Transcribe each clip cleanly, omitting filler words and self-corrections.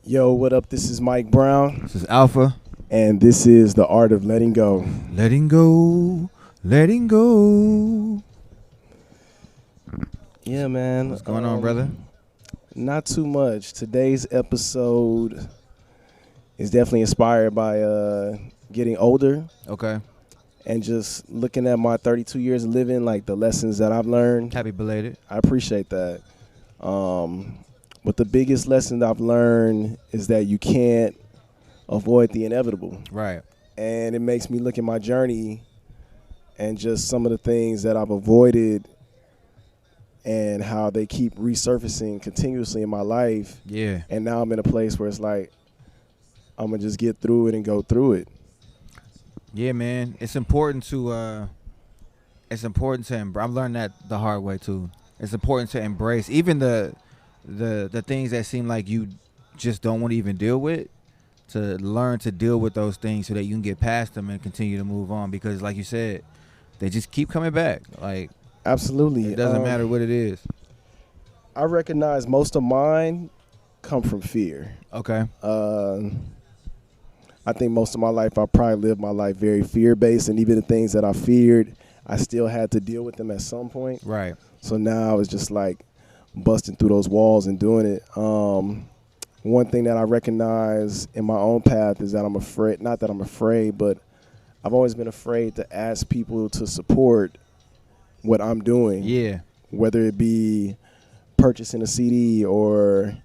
Yo, what up? This is Mike Brown, This is Alpha. and this is the Art of Letting Go. Letting go. Letting go. Yeah, man. What's going on, brother? Not too much. Today's episode is definitely inspired by getting older Okay. and just looking at my 32 years of living, like the lessons that I've learned. Happy belated. I appreciate that. But the biggest lesson that I've learned is that you can't avoid the inevitable. Right. And it makes me look at my journey and just some of the things that I've avoided and how they keep resurfacing continuously in my life. Yeah. And now I'm in a place where it's like, I'm going to just get through it and go through it. Yeah, man. It's important to I've learned that the hard way too. It's important to embrace even the things that seem like you just don't want to even deal with, to learn to deal with those things so that you can get past them and continue to move on, because like you said, they just keep coming back. Like, Absolutely. it doesn't matter what it is. I recognize most of mine come from fear. Okay. I think most of my life, I probably lived my life very fear-based, and even the things that I feared, I still had to deal with them at some point. Right. So now it's just like busting through those walls and doing it. One thing that I recognize in my own path is that I'm afraid, not that I'm afraid, but I've always been afraid to ask people to support what I'm doing. Yeah. Whether it be purchasing a CD or,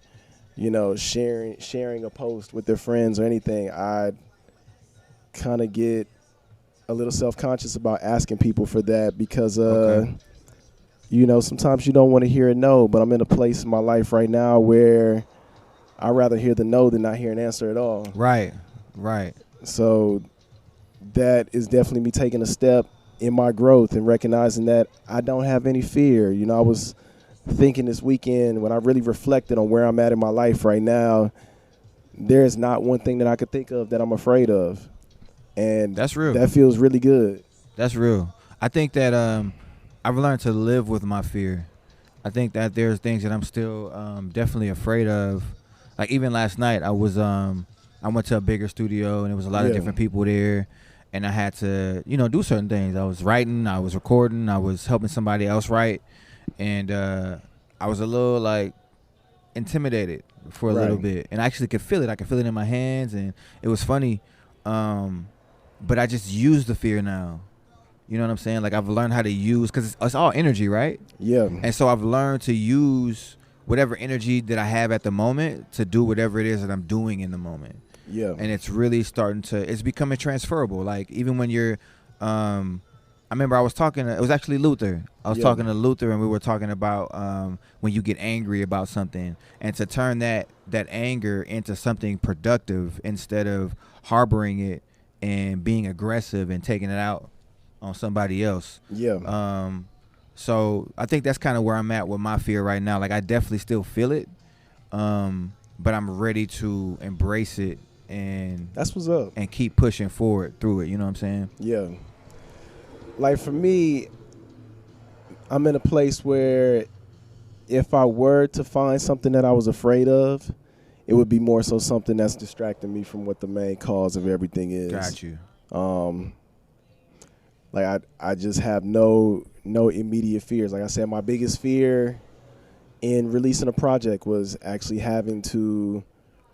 you know, sharing a post with their friends or anything. I kind of get a little self-conscious about asking people for that because, Okay. you know, sometimes you don't want to hear a no, but I'm in a place in my life right now where I'd rather hear the no than not hear an answer at all. Right. Right. So that is definitely me taking a step in my growth and recognizing that I don't have any fear. You know, I was thinking this weekend when I really reflected on where I'm at in my life right now, there's not one thing that I could think of that I'm afraid of. And That's real. that feels really good. That's real. I think that I've learned to live with my fear. I think that there's things that I'm still definitely afraid of. Like even last night, I went to a bigger studio and there was a lot of different people there, and I had to, do certain things. I was writing, I was recording, I was helping somebody else write, and I was a little like intimidated for a little bit, and I actually could feel it. I could feel it in my hands, and it was funny. But I just use the fear now. You know what I'm saying? Like I've learned how to use, because it's all energy, right? Yeah. And so I've learned to use whatever energy that I have at the moment to do whatever it is that I'm doing in the moment. Yeah. And it's really it's becoming transferable. Like even when you're, I remember I was talking to, it was actually Luther. I was talking to Luther, and we were talking about when you get angry about something, and to turn that anger into something productive instead of harboring it and being aggressive and taking it out on somebody else. Yeah. So I think that's kind of where I'm at with my fear right now. Like I definitely still feel it, but I'm ready to embrace it and That's what's up. and keep pushing forward through it. You know what I'm saying? Yeah. Like for me, I'm in a place where if I were to find something that I was afraid of, it would be more so something that's distracting me from what the main cause of everything is. Got you. Like I just have no immediate fears. Like I said, my biggest fear in releasing a project was actually having to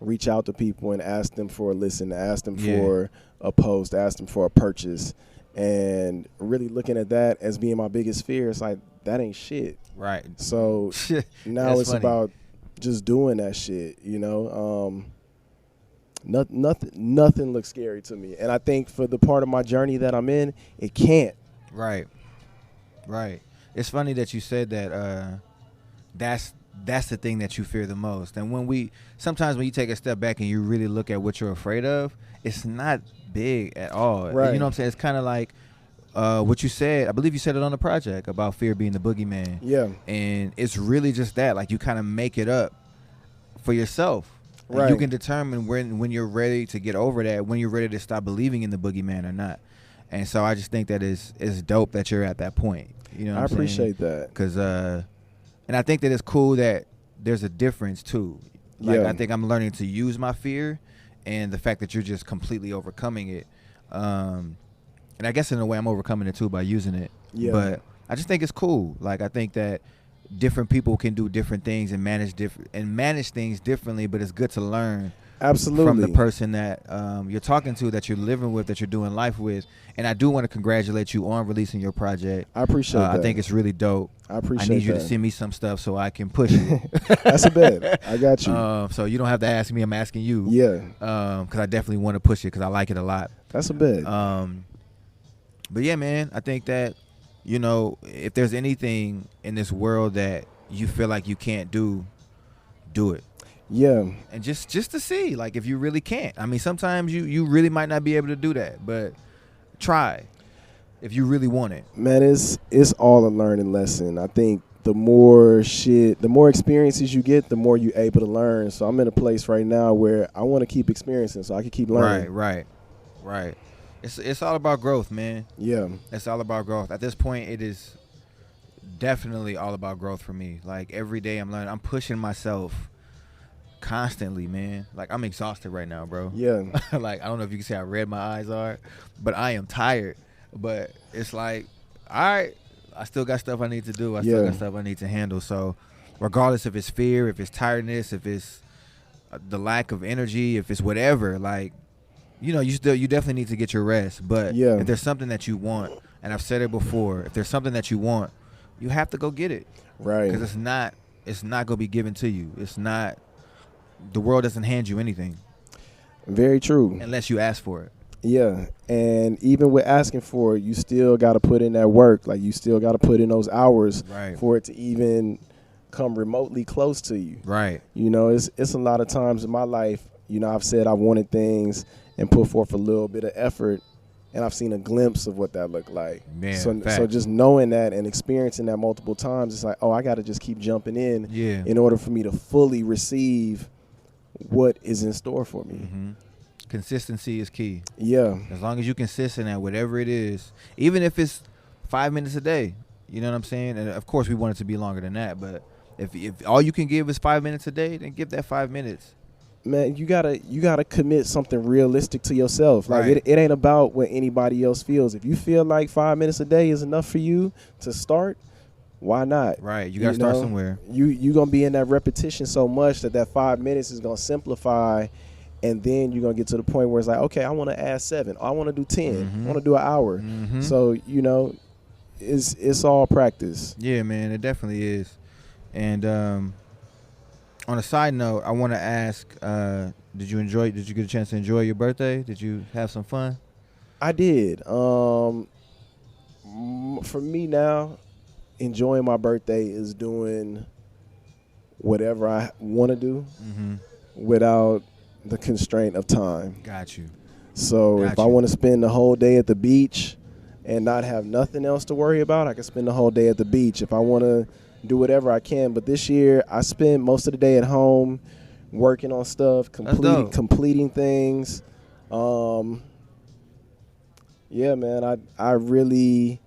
reach out to people and ask them for a listen, ask them for a post, ask them for a purchase. And really looking at that as being my biggest fear, it's like, that ain't shit. Right. So now That's it's funny. about just doing that shit, you know? Nothing looks scary to me. And I think for the part of my journey that I'm in, it can't. Right. Right. It's funny that you said that. That's the thing that you fear the most. And sometimes when you take a step back and you really look at what you're afraid of, it's not big at all. Right. You know what I'm saying? It's kind of like what you said. I believe you said it on the project about fear being the boogeyman. Yeah. And it's really just that. Like you kind of make it up for yourself. And Right. you can determine when you're ready to get over that, when you're ready to stop believing in the boogeyman or not. And so I just think that it's dope that you're at that point. You know what I'm saying? appreciate that. Because and I think that it's cool that there's a difference too. Like, Yeah. I think I'm learning to use my fear, and the fact that you're just completely overcoming it. And I guess in a way I'm overcoming it too by using it. Yeah. But I just think it's cool. Like, I think that different people can do different things and manage things differently, but it's good to learn Absolutely. from the person that you're talking to, that you're living with, that you're doing life with. And I do want to congratulate you on releasing your project. I appreciate that. I think it's really dope. I appreciate I need you that. to send me some stuff so I can push it. That's a bet. I got you. So you don't have to ask me. I'm asking you. Yeah. Because I definitely want to push it because I like it a lot. That's a bet. But yeah, man, I think that, you know, if there's anything in this world that you feel like you can't do it. Yeah. And just to see, like, if you really can't. I mean, sometimes you really might not be able to do that, but try if you really want it. Man, it's all a learning lesson. I think the more experiences you get, the more you're able to learn. So I'm in a place right now where I want to keep experiencing so I can keep learning. Right. It's all about growth, man. Yeah. It's all about growth. At this point, it is definitely all about growth for me. Like, every day I'm learning. I'm pushing myself constantly, man. Like, I'm exhausted right now, bro. Yeah. Like, I don't know if you can see how red my eyes are, but I am tired. But it's like, all right, I still got stuff I need to do. I still got stuff I need to handle. So regardless if it's fear, if it's tiredness, if it's the lack of energy, if it's whatever, like, you know, you definitely need to get your rest. But if there's something that you want, and I've said it before, if there's something that you want, you have to go get it. Right. Because it's not going to be given to you. It's not, the world doesn't hand you anything. Very true. Unless you ask for it. Yeah. And even with asking for it, you still got to put in that work. Like, you still got to put in those hours for it to even come remotely close to you. Right. You know, it's a lot of times in my life, you know, I've said I wanted things and put forth a little bit of effort, and I've seen a glimpse of what that looked like. Man, so just knowing that and experiencing that multiple times, it's like, oh, I got to just keep jumping in order for me to fully receive what is in store for me. Mm-hmm. Consistency is key. Yeah. As long as you're consistent at whatever it is, even if it's 5 minutes a day, you know what I'm saying? And of course we want it to be longer than that, but if all you can give is 5 minutes a day, then give that 5 minutes. Man, you gotta commit something realistic to yourself. Like, it ain't about what anybody else feels. If you feel like 5 minutes a day is enough for you to start, why not? Right. You gotta start somewhere. You gonna be in that repetition so much that 5 minutes is gonna simplify, and then you're gonna get to the point where it's like, okay, I want to add 7. I want to do 10. I want to do an hour. Mm-hmm. So, you know, it's all practice. Yeah, man, it definitely is. And on a side note, I want to ask, did you get a chance to enjoy your birthday? Did you have some fun? I did. For me now, enjoying my birthday is doing whatever I want to do without the constraint of time. Got you. So if I want to spend the whole day at the beach and not have nothing else to worry about, I can spend the whole day at the beach. If I want to do whatever I can. But this year, I spent most of the day at home working on stuff, completing things. Yeah, man, I really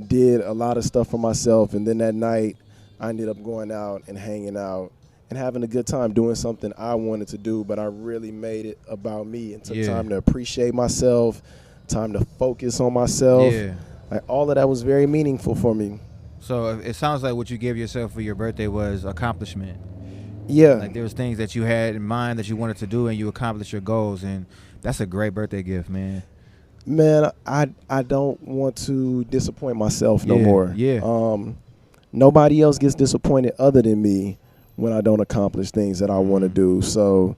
did a lot of stuff for myself. And then that night, I ended up going out and hanging out and having a good time doing something I wanted to do. But I really made it about me and took time to appreciate myself, time to focus on myself. Yeah. Like, all of that was very meaningful for me. So it sounds like what you gave yourself for your birthday was accomplishment. Yeah. Like, there was things that you had in mind that you wanted to do, and you accomplished your goals, and that's a great birthday gift, man. Man, I don't want to disappoint myself no more. Yeah. Nobody else gets disappointed other than me when I don't accomplish things that I want to do. So,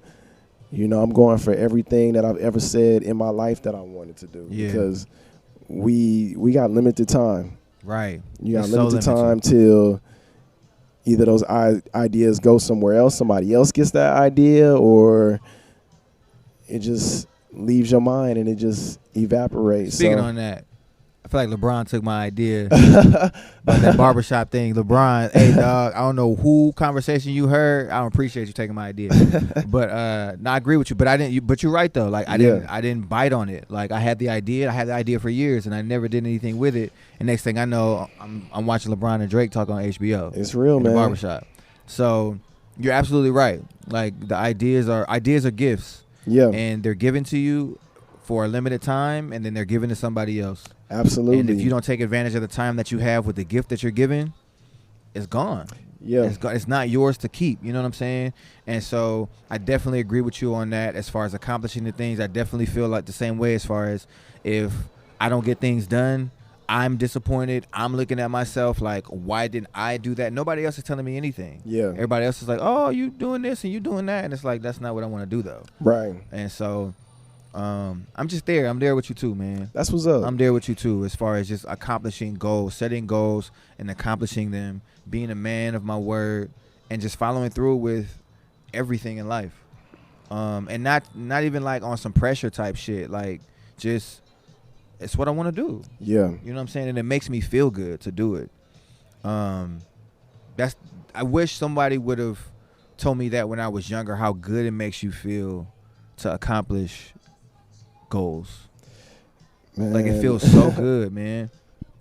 you know, I'm going for everything that I've ever said in my life that I wanted to do. Yeah. Because we got limited time. Right. You got limited time till either those ideas go somewhere else, somebody else gets that idea, or it just leaves your mind and it just evaporates. Speaking on that, I feel like LeBron took my idea about that barbershop thing. LeBron, hey, dog, I don't know who conversation you heard. I don't appreciate you taking my idea. But no, I agree with you. But I didn't. But you're right, though. Like, I didn't bite on it. Like, I had the idea. I had the idea for years, and I never did anything with it. And next thing I know, I'm watching LeBron and Drake talk on HBO. It's real, man. The barbershop. So you're absolutely right. Like the ideas are gifts, Yeah, and they're given to you for a limited time, and then they're given to somebody else. And if absolutely. you don't take advantage of the time that you have with the gift that you're given, it's gone. Yeah, It's not yours to keep. You know what I'm saying? And so I definitely agree with you on that. As far as accomplishing the things, I definitely feel like the same way. As far as if I don't get things done, I'm disappointed. I'm looking at myself like, why didn't I do that? Nobody else is telling me anything. yeah, Everybody else is like, oh, you doing this and you doing that, and it's like that's not what I want to do though. right. And so I'm just there. I'm there with you too, man. That's what's up. I'm there with you too, as far as just accomplishing goals, setting goals and accomplishing them, being a man of my word, and just following through with everything in life. And not even like on some pressure type shit. Like just it's what I want to do. Yeah, You know what I'm saying? And it makes me feel good to do it. That's I wish somebody would have told me that when I was younger, how good it makes you feel to accomplish goals. man. Like it feels so good, man.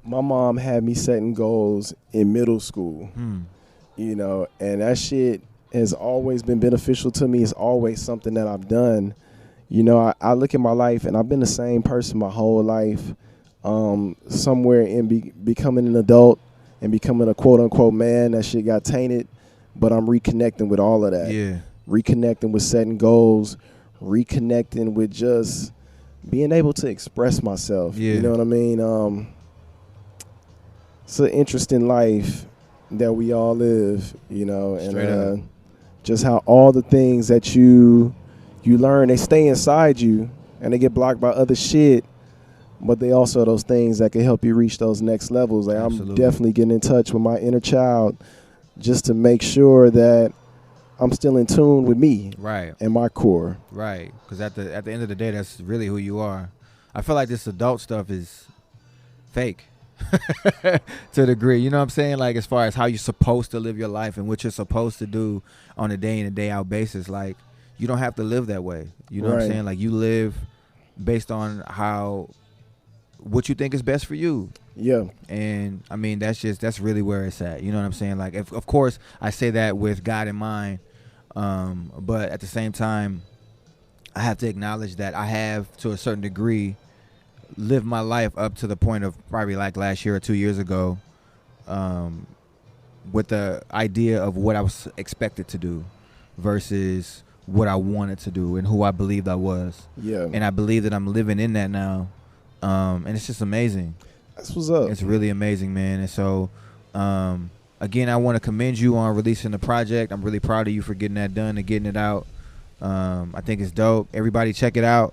My mom had me setting goals in middle school, you know, and that shit has always been beneficial to me. It's always something that I've done. You know, I look at my life, and I've been the same person my whole life. Somewhere in becoming an adult and becoming a quote-unquote man, that shit got tainted, but I'm reconnecting with all of that. Yeah. Reconnecting with setting goals, reconnecting with just being able to express myself. Yeah. You know what I mean? It's an interesting life that we all live, you know, Straight and up. just how all the things that you learn, they stay inside you and they get blocked by other shit, but they also are those things that can help you reach those next levels. Like Absolutely. I'm definitely getting in touch with my inner child just to make sure that I'm still in tune with me Right. and my core. Right. Because at the end of the day, that's really who you are. I feel like this adult stuff is fake to a degree. You know what I'm saying? Like as far as how you're supposed to live your life and what you're supposed to do on a day in and day out basis. Like you don't have to live that way. You know what I'm Right. saying? Like you live based on what you think is best for you. Yeah, And I mean, that's really where it's at. You know what I'm saying? Like, of course, I say that with God in mind, but at the same time, I have to acknowledge that I have, to a certain degree, lived my life up to the point of probably like last year or 2 years ago, with the idea of what I was expected to do versus what I wanted to do and who I believed I was. yeah. And I believe that I'm living in that now, and it's just amazing. That's what's up. It's really amazing, man. And so, again, I want to commend you on releasing the project. I'm really proud of you for getting that done and getting it out. I think it's dope. Everybody check it out.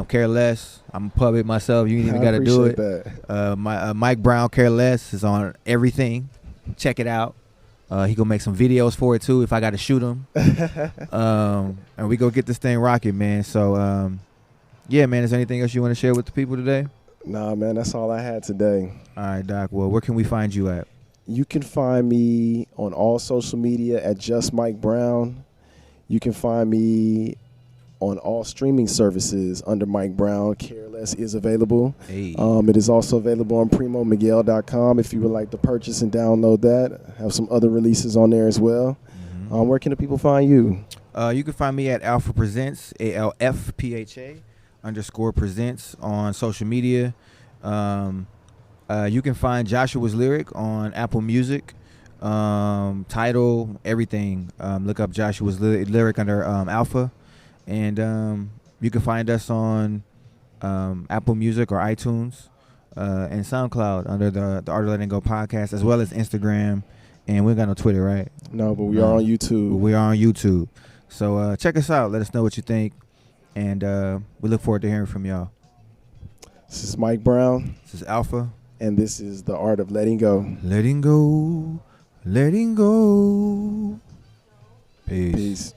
Care Less. I'm a public myself. You ain't even got to do it. That. Mike Brown, Care Less, is on everything. Check it out. He gonna make some videos for it too if I got to shoot him. And we go get this thing rocking, man. So, yeah, man. Is there anything else you want to share with the people today? Nah, man, that's all I had today. All right, Doc. Well, where can we find you at? You can find me on all social media at Just Mike Brown. You can find me on all streaming services under Mike Brown. Careless is available. Hey. It is also available on PrimoMiguel.com if you would like to purchase and download that. I have some other releases on there as well. Where can the people find you? You can find me at Alpha Presents, ALFPHA _presents on social media. You can find Joshua's Lyric on Apple Music, Tidal, everything. Look up Joshua's Lyric under Alpha. And you can find us on Apple Music or iTunes and SoundCloud under the Art of Lettting Go podcast, as well as Instagram. And we ain't got no Twitter, right? No, but we are on YouTube. We are on YouTube. So check us out. Let us know what you think. And we look forward to hearing from y'all. This is Mike Brown. This is Alpha. And this is The Art of Letting Go. Letting go. Letting go. Peace. Peace.